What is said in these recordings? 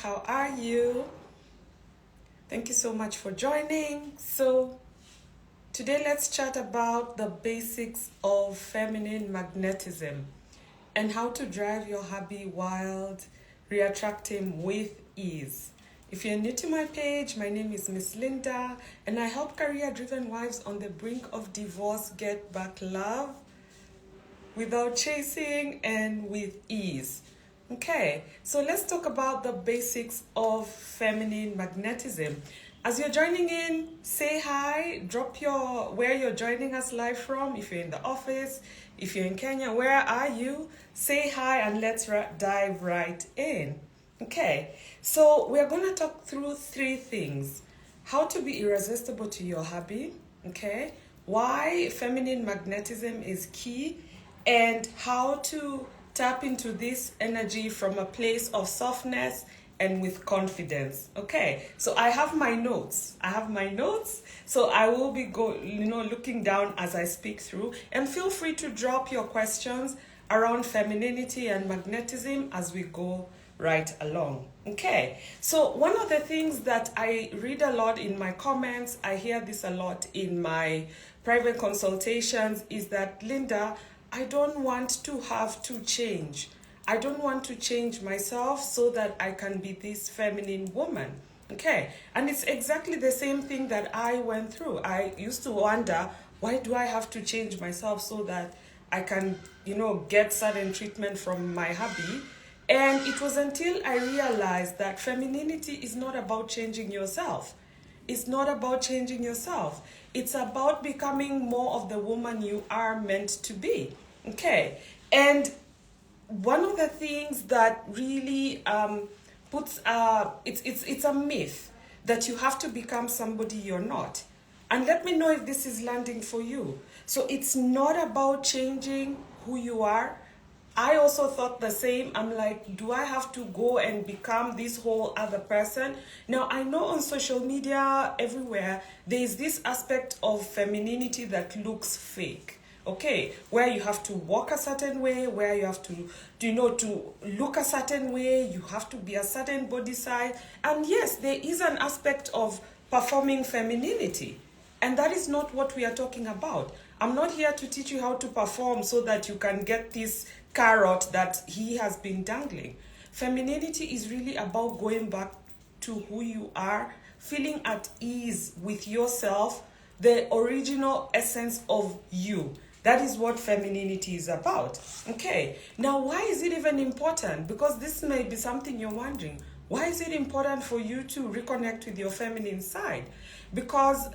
How are you? Thank you so much for joining. So today let's chat about the basics of feminine magnetism and how to drive your hubby wild, reattract him with ease. If you're new to my page, my name is Miss Linda, and I help career-driven wives on the brink of divorce get back love without chasing and with ease. Okay, so let's talk about the basics of feminine magnetism. As you're joining in, say hi, drop where you're joining us live from. If you're in the office, if you're in Kenya, where are you? Say hi and let's dive right in. Okay, so we're going to talk through three things. How to be irresistible to your hubby, okay? Why feminine magnetism is key, and how to tap into this energy from a place of softness and with confidence. Okay, so I have my notes. So I will be looking down as I speak through, and feel free to drop your questions around femininity and magnetism as we go right along. Okay, so one of the things that I read a lot in my comments, I hear this a lot in my private consultations, is that, Linda, I don't want to have to change. I don't want to change myself so that I can be this feminine woman. Okay, and it's exactly the same thing that I went through. I used to wonder, why do I have to change myself so that I can, get certain treatment from my hubby? And it was until I realized that femininity is not about changing yourself. It's not about changing yourself. It's about becoming more of the woman you are meant to be. Okay. And one of the things that really it's a myth that you have to become somebody you're not. And let me know if this is landing for you. So it's not about changing who you are. I also thought the same. I'm like, do I have to go and become this whole other person? Now, I know on social media, everywhere, there's this aspect of femininity that looks fake. Okay, where you have to walk a certain way, where you have to look a certain way, you have to be a certain body size. And yes, there is an aspect of performing femininity. And that is not what we are talking about. I'm not here to teach you how to perform so that you can get this carrot that he has been dangling. Femininity is really about going back to who you are, feeling at ease with yourself, the original essence of you. That is what femininity is about. Okay, now why is it even important? Because this may be something you're wondering. Why is it important for you to reconnect with your feminine side? Because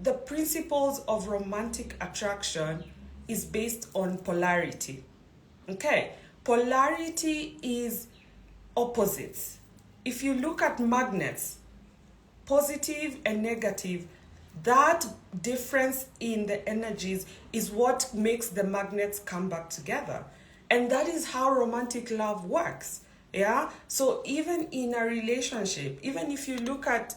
the principles of romantic attraction is based on polarity. Okay, polarity is opposites. If you look at magnets, positive and negative, that difference in the energies is what makes the magnets come back together. And that is how romantic love works. Yeah, so even in a relationship, even if you look at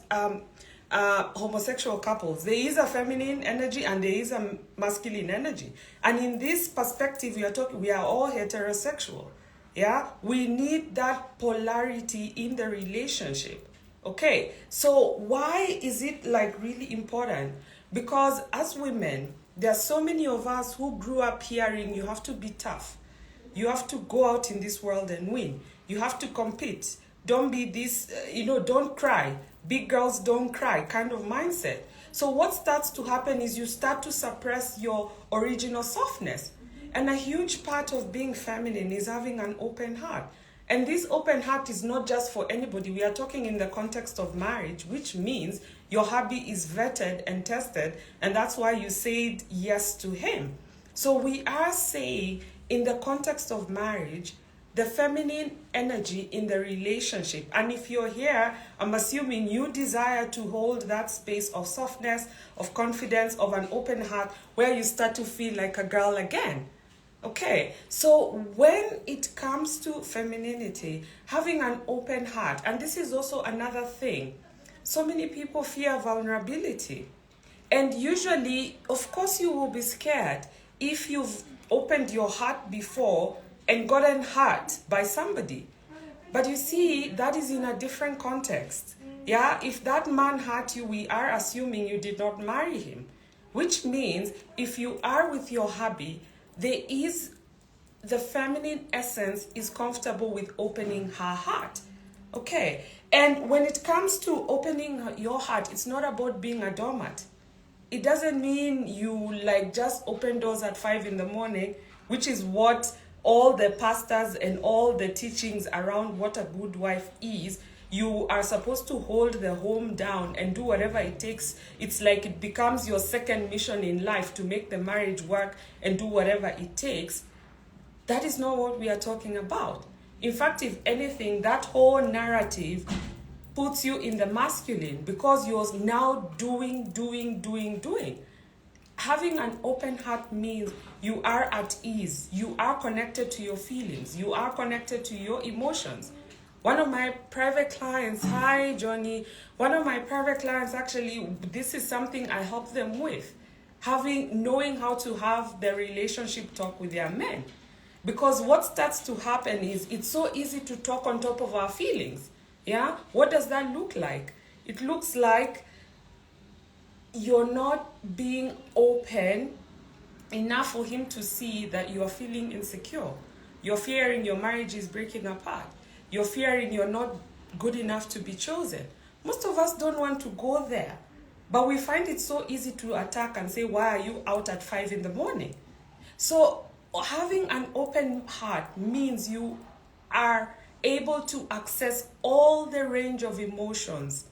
homosexual couples, there is a feminine energy and there is a masculine energy. And in this perspective, we are all heterosexual. Yeah, we need that polarity in the relationship. Okay, so why is it really important? Because as women, there are so many of us who grew up hearing you have to be tough. You have to go out in this world and win. You have to compete. Don't be this, don't cry. Big girls don't cry kind of mindset. So what starts to happen is you start to suppress your original softness. And a huge part of being feminine is having an open heart. And this open heart is not just for anybody. We are talking in the context of marriage, which means your hubby is vetted and tested, and that's why you said yes to him. So we are saying in the context of marriage, the feminine energy in the relationship. And if you're here, I'm assuming you desire to hold that space of softness, of confidence, of an open heart, where you start to feel like a girl again. Okay, so when it comes to femininity, having an open heart, and this is also another thing, so many people fear vulnerability. And usually, of course, you will be scared if you've opened your heart before and gotten hurt by somebody. But you see, that is in a different context. Yeah, if that man hurt you, we are assuming you did not marry him. Which means if you are with your hubby, the feminine essence is comfortable with opening her heart. Okay. And when it comes to opening your heart, it's not about being a doormat. It doesn't mean you like just open doors at 5 in the morning, which is what all the pastors and all the teachings around what a good wife is. You are supposed to hold the home down and do whatever it takes. It's like it becomes your second mission in life to make the marriage work and do whatever it takes. That is not what we are talking about. In fact, if anything, that whole narrative puts you in the masculine because you're now doing. Having an open heart means you are at ease. You are connected to your feelings. You are connected to your emotions. One of my private clients, hi Johnny, one of my private clients actually, this is something I help them with. Knowing how to have the relationship talk with their men. Because what starts to happen is it's so easy to talk on top of our feelings. Yeah? What does that look like? It looks like you're not being open enough for him to see that you are feeling insecure. You're fearing your marriage is breaking apart. You're fearing you're not good enough to be chosen. Most of us don't want to go there. But we find it so easy to attack and say, why are you out at 5 in the morning? So having an open heart means you are able to access all the range of emotions,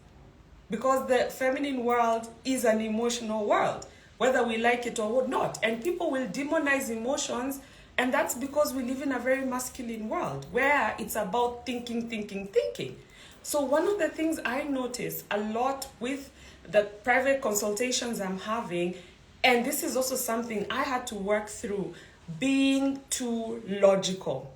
because the feminine world is an emotional world, whether we like it or not. And people will demonize emotions, and that's because we live in a very masculine world where it's about thinking. So one of the things I notice a lot with the private consultations I'm having, and this is also something I had to work through, being too logical.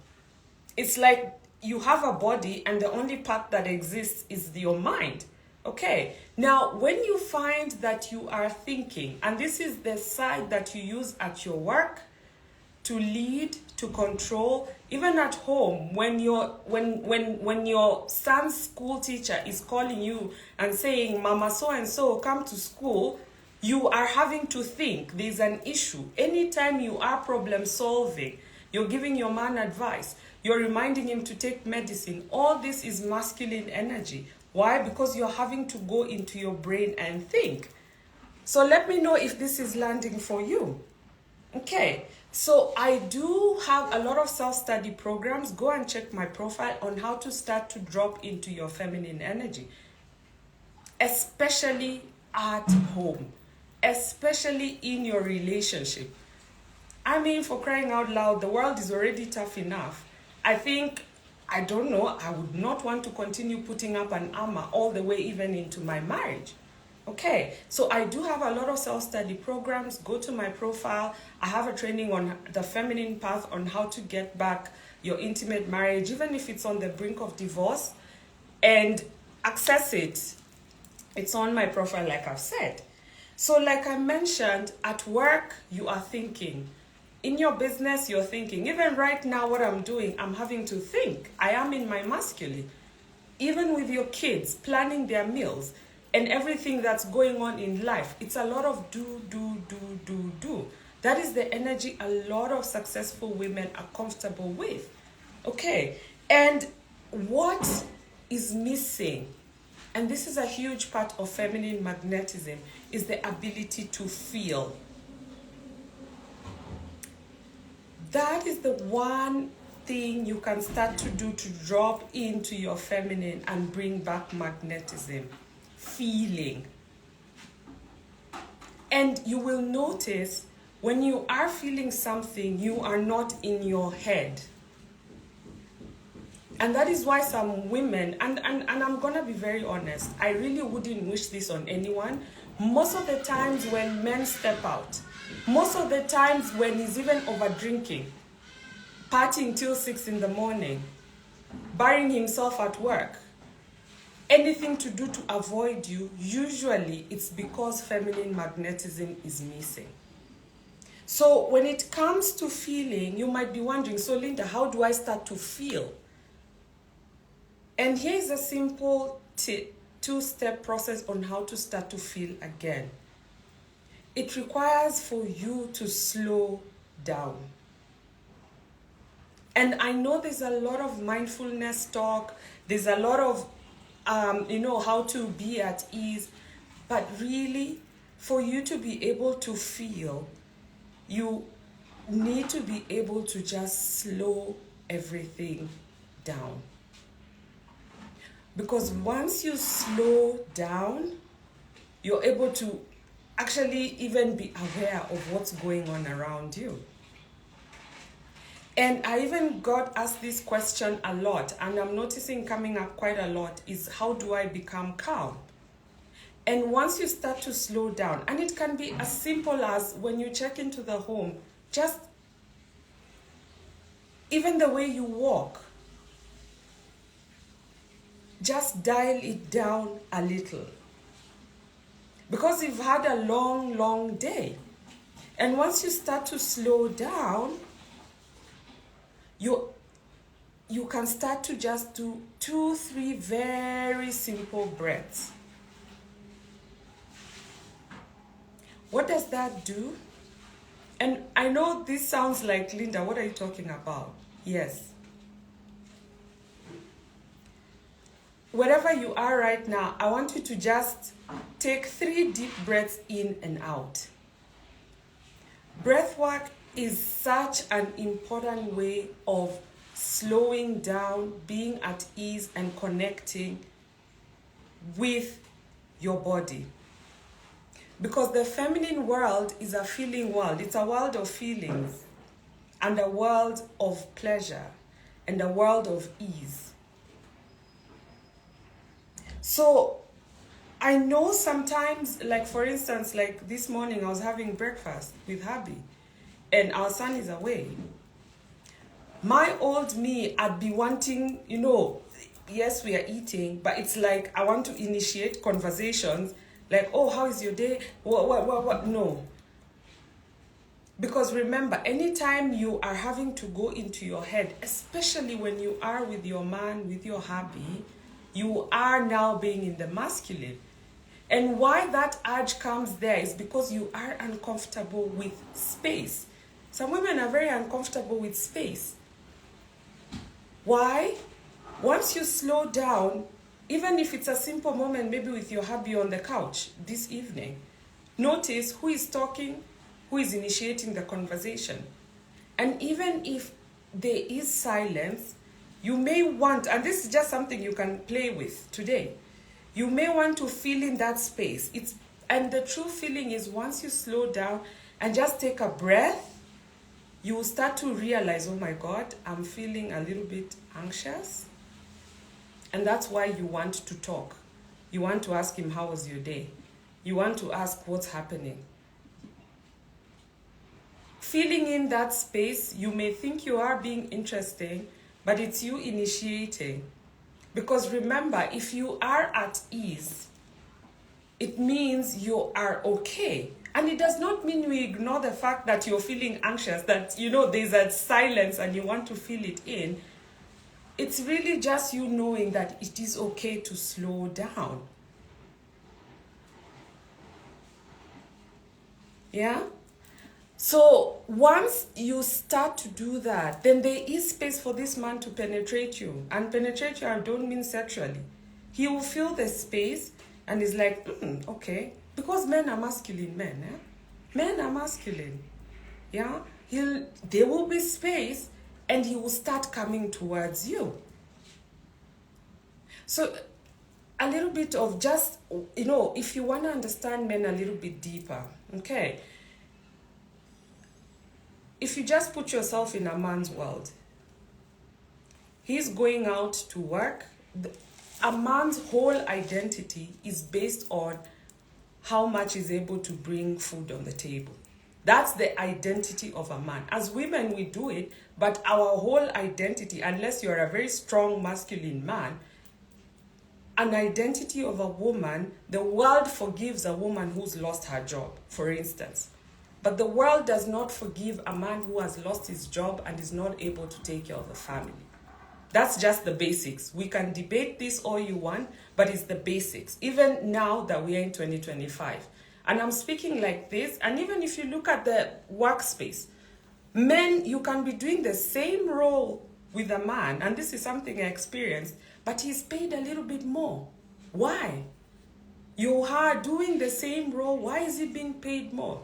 It's like you have a body and the only part that exists is your mind. Okay, now when you find that you are thinking, and this is the side that you use at your work to lead, to control, even at home, when your son's school teacher is calling you and saying, Mama so and so, come to school, you are having to think there's an issue. Anytime you are problem solving, you're giving your man advice, you're reminding him to take medicine. All this is masculine energy. Why? Because you're having to go into your brain and think. So let me know if this is landing for you. Okay, so I do have a lot of self-study programs. Go and check my profile on how to start to drop into your feminine energy, especially at home, especially in your relationship. I mean, for crying out loud, the world is already tough enough. I would not want to continue putting up an armor all the way even into my marriage. Okay, so I do have a lot of self-study programs. Go to my profile. I have a training on the feminine path, on how to get back your intimate marriage, even if it's on the brink of divorce, and access it. It's on my profile, like I've said. So like I mentioned, at work, you are thinking. In your business, you're thinking. Even right now, what I'm doing, I'm having to think. I am in my masculine. Even with your kids, planning their meals and everything that's going on in life, it's a lot of do. That is the energy a lot of successful women are comfortable with. Okay, and what is missing, and this is a huge part of feminine magnetism, is the ability to feel. That is the one thing you can start to do to drop into your feminine and bring back magnetism. Feeling. And you will notice when you are feeling something, you are not in your head. And that is why some women, and I'm going to be very honest, I really wouldn't wish this on anyone. Most of the times when men step out, most of the times when he's even over drinking, partying till 6 in the morning, burying himself at work, anything to do to avoid you, usually it's because feminine magnetism is missing. So when it comes to feeling, you might be wondering, so Linda, how do I start to feel? And here's a simple two-step process on how to start to feel again. It requires for you to slow down. And I know there's a lot of mindfulness talk, there's a lot of, how to be at ease, but really, for you to be able to feel, you need to be able to just slow everything down. Because once you slow down, you're able to actually even be aware of what's going on around you. And I even got asked this question a lot, and I'm noticing coming up quite a lot, is how do I become calm? And once you start to slow down, and it can be as simple as when you check into the home, just even the way you walk, just dial it down a little. Because you've had a long, long day. And once you start to slow down, you can start to just do 2-3 very simple breaths. What does that do? And I know this sounds like, Linda, what are you talking about? Yes. Wherever you are right now, I want you to just take 3 deep breaths in and out. Breath work is such an important way of slowing down, being at ease, and connecting with your body. Because the feminine world is a feeling world. It's a world of feelings, and a world of pleasure, and a world of ease. So I know sometimes, like for instance, like this morning I was having breakfast with Hubby, and our son is away. My old me, I'd be wanting, yes, we are eating, but it's like I want to initiate conversations like, oh, how is your day? What? No. Because remember, anytime you are having to go into your head, especially when you are with your man, with your hubby, you are now being in the masculine. And why that urge comes there is because you are uncomfortable with space. Some women are very uncomfortable with space. Why? Once you slow down, even if it's a simple moment, maybe with your hubby on the couch this evening, notice who is talking, who is initiating the conversation. And even if there is silence, you may want, and this is just something you can play with today, you may want to feel in that space. And the true feeling is once you slow down and just take a breath, you will start to realize, oh my God, I'm feeling a little bit anxious. And that's why you want to talk. You want to ask him, how was your day? You want to ask what's happening. Feeling in that space, you may think you are being interesting, but it's you initiating. Because remember, if you are at ease, it means you are okay. And it does not mean we ignore the fact that you're feeling anxious, that, there's a silence and you want to feel it in. It's really just you knowing that it is okay to slow down. Yeah? So once you start to do that, then there is space for this man to penetrate you. And penetrate you, I don't mean sexually. He will feel the space and is like, okay. Because men are masculine men. Men are masculine. Yeah? There will be space and he will start coming towards you. So a little bit of just, if you want to understand men a little bit deeper, okay? If you just put yourself in a man's world, he's going out to work. A man's whole identity is based on how much he's able to bring food on the table. That's the identity of a man. As women, we do it, but our whole identity, unless you're a very strong masculine man, an identity of a woman, the world forgives a woman who's lost her job, for instance. But the world does not forgive a man who has lost his job and is not able to take care of the family. That's just the basics. We can debate this all you want, but it's the basics. Even now that we are in 2025. And I'm speaking like this, and even if you look at the workspace, men, you can be doing the same role with a man, and this is something I experienced, but he's paid a little bit more. Why? You are doing the same role, why is he being paid more?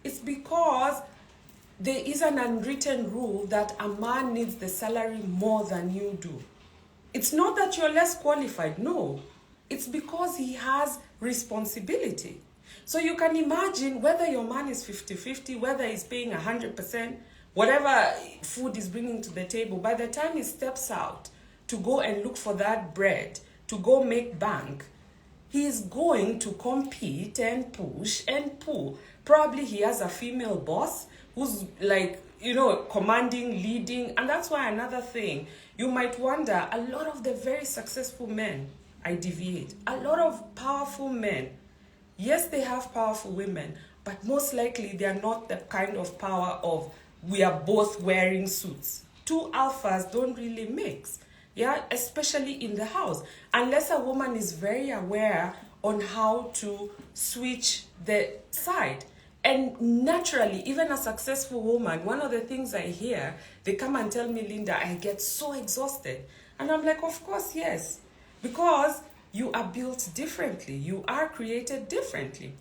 It's because there is an unwritten rule that a man needs the salary more than you do. It's not that you're less qualified, no. It's because he has responsibility. So you can imagine whether your man is 50-50, whether he's paying 100%, whatever food he's bringing to the table, by the time he steps out to go and look for that bread, to go make bank, he is going to compete and push and pull. Probably he has a female boss who's like, commanding, leading. And that's why another thing, you might wonder, a lot of the very successful men, I deviate, a lot of powerful men, yes, they have powerful women, but most likely they are not the kind of power of we are both wearing suits. Two alphas don't really mix, especially in the house, unless a woman is very aware on how to switch the side. And naturally, even a successful woman, one of the things I hear, they come and tell me, Linda, I get so exhausted. And I'm like, of course, yes, because you are built differently. You are created differently.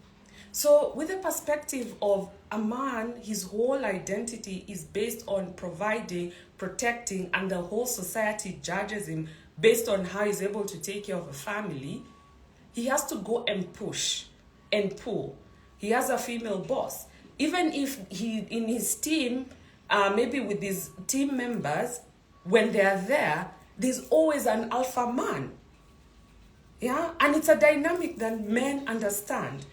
So with the perspective of a man, his whole identity is based on providing, protecting, and the whole society judges him based on how he's able to take care of a family. He has to go and push and pull. He has a female boss. Even if he, in his team, maybe with his team members, when they are there, there's always an alpha man. And it's a dynamic that men understand.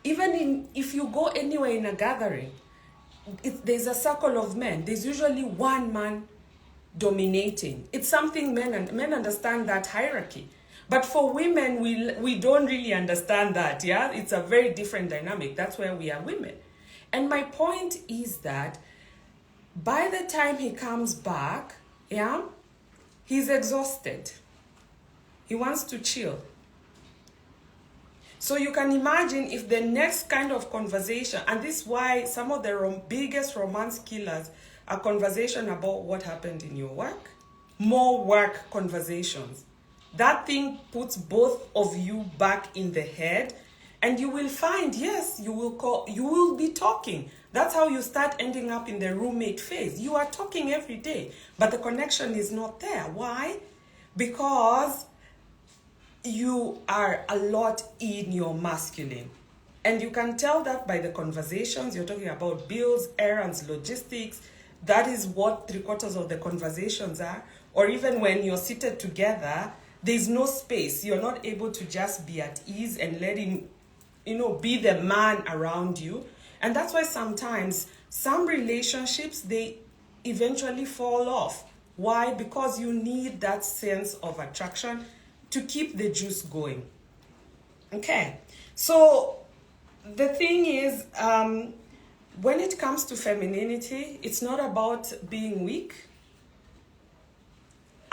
Even if you go anywhere in a gathering, there's a circle of men. There's usually one man dominating. It's something men understand that hierarchy. But for women, we don't really understand that, It's a very different dynamic. That's where we are women. And my point is that by the time he comes back, he's exhausted. He wants to chill. So you can imagine if the next kind of conversation, and this is why some of the biggest romance killers are conversation about what happened in your work, more work conversations. That thing puts both of you back in the head, and you will find, yes, you will be talking. That's how you start ending up in the roommate phase. You are talking every day, but the connection is not there. Why? Because you are a lot in your masculine. And you can tell that by the conversations. You're talking about bills, errands, logistics. That is what 3/4 of the conversations are. Or even when you're seated together, there's no space. You're not able to just be at ease and let him, be the man around you. And that's why sometimes some relationships, they eventually fall off. Why? Because you need that sense of attraction to keep the juice going. Okay, so the thing is, when it comes to femininity, it's not about being weak.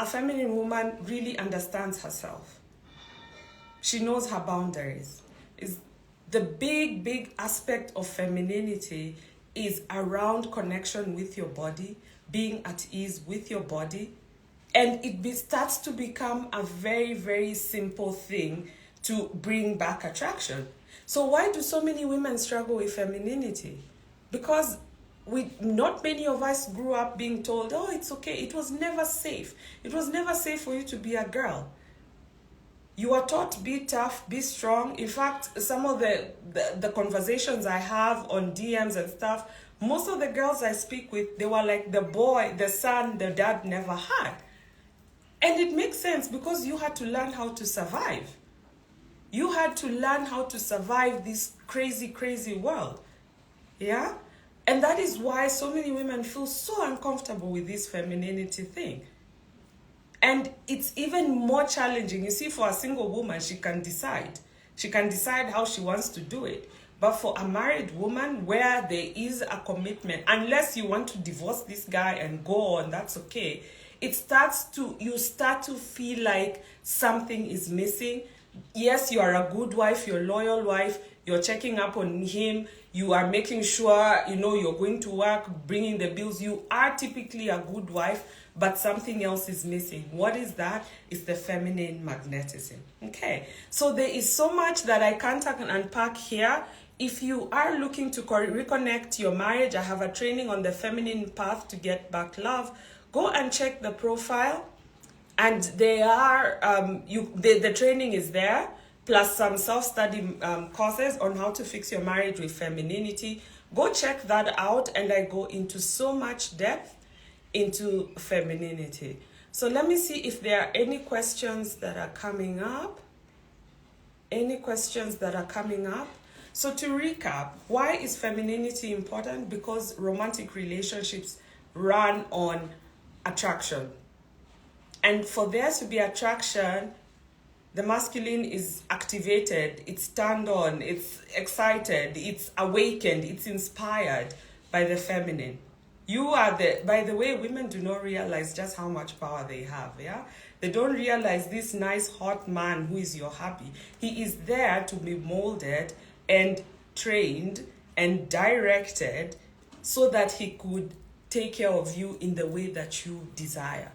A feminine woman really understands herself. She knows her boundaries. The big aspect of femininity is around connection with your body, being at ease with your body, and it starts to become a very, very simple thing to bring back attraction. So why do so many women struggle with femininity? Because not many of us grew up being told, oh, it's okay. It was never safe. It was never safe for you to be a girl. You are taught, be tough, be strong. In fact, some of the conversations I have on DMs and stuff, most of the girls I speak with, they were like the son, the dad never had. And it makes sense because you had to learn how to survive. You had to learn how to survive this crazy, crazy world. And that is why so many women feel so uncomfortable with this femininity thing. And it's even more challenging. You see, for a single woman, she can decide. She can decide how she wants to do it. But for a married woman, where there is a commitment, unless you want to divorce this guy and go on, that's okay. you start to feel like something is missing. Yes, you are a good wife, you're a loyal wife, you're checking up on him, you are making sure, you're going to work, bringing the bills. You are typically a good wife, but something else is missing. What is that? It's the feminine magnetism. Okay, so there is so much that I can't unpack here. If you are looking to reconnect your marriage, I have a training on the feminine path to get back love. Go and check the profile. And they are, the training is there, plus some self-study courses on how to fix your marriage with femininity. Go check that out, and I go into so much depth into femininity. So let me see if there are any questions that are coming up. Any questions that are coming up? So to recap, why is femininity important? Because romantic relationships run on attraction. And for there to be attraction, the masculine is activated, it's turned on, it's excited, it's awakened, it's inspired by the feminine. By the way, women do not realize just how much power they have, yeah? They don't realize this nice hot man who is your hubby. He is there to be molded and trained and directed so that he could take care of you in the way that you desire.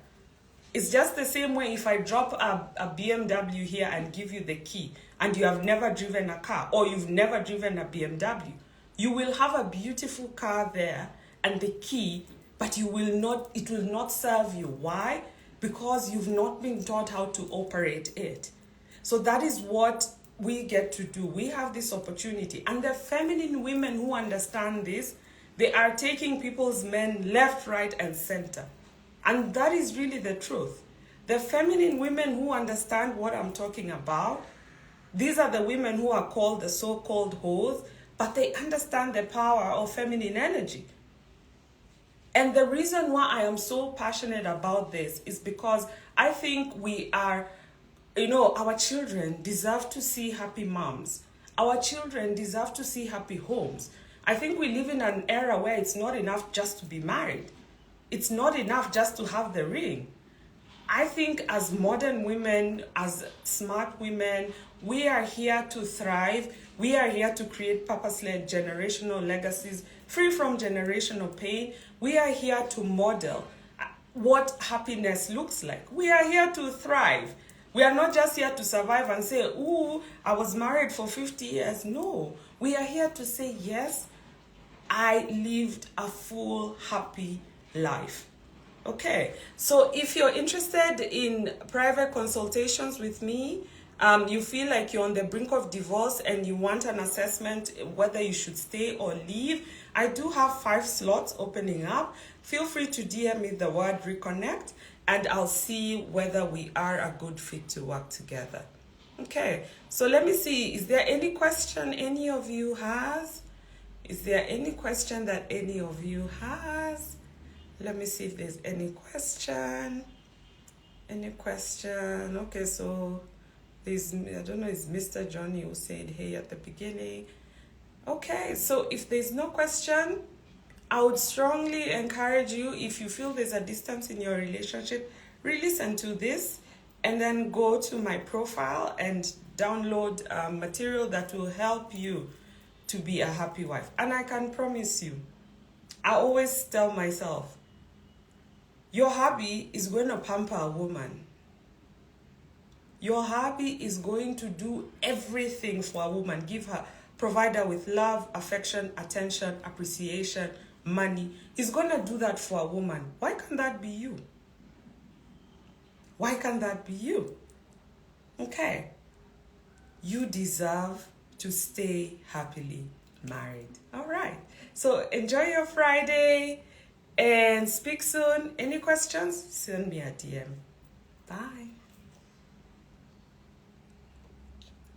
It's just the same way if I drop a BMW here and give you the key and you have never driven a car or you've never driven a BMW. You will have a beautiful car there and the key, but it will not serve you. Why? Because you've not been taught how to operate it. So that is what we get to do. We have this opportunity. And the feminine women who understand this, they are taking people's men left, right, and center. And that is really the truth. The feminine women who understand what I'm talking about, these are the women who are called the so-called hoes, but they understand the power of feminine energy. And the reason why I am so passionate about this is because I think our children deserve to see happy moms. Our children deserve to see happy homes. I think we live in an era where it's not enough just to be married. It's not enough just to have the ring. I think as modern women, as smart women, we are here to thrive. We are here to create purpose-led generational legacies, free from generational pain. We are here to model what happiness looks like. We are here to thrive. We are not just here to survive and say, ooh, I was married for 50 years. No, we are here to say, yes, I lived a full, happy life. Okay, so if you're interested in private consultations with me, you feel like you're on the brink of divorce and you want an assessment whether you should stay or leave, I do have 5 slots opening up. Feel free to DM me the word reconnect and I'll see whether we are a good fit to work together. Okay, so let me see, is there any question any of you has? Is there any question that any of you has? Let me see if there's any question. Any question? Okay, so there's, I don't know, it's Mr. Johnny who said hey at the beginning. Okay, so if there's no question, I would strongly encourage you, if you feel there's a distance in your relationship, re-listen to this and then go to my profile and download material that will help you to be a happy wife. And I can promise you, I always tell myself, your hubby is going to pamper a woman. Your hubby is going to do everything for a woman. Provide her with love, affection, attention, appreciation, money. He's going to do that for a woman. Why can't that be you? Why can't that be you? Okay. You deserve to stay happily married. All right. So enjoy your Friday and speak soon. Any questions? Send me a DM. Bye.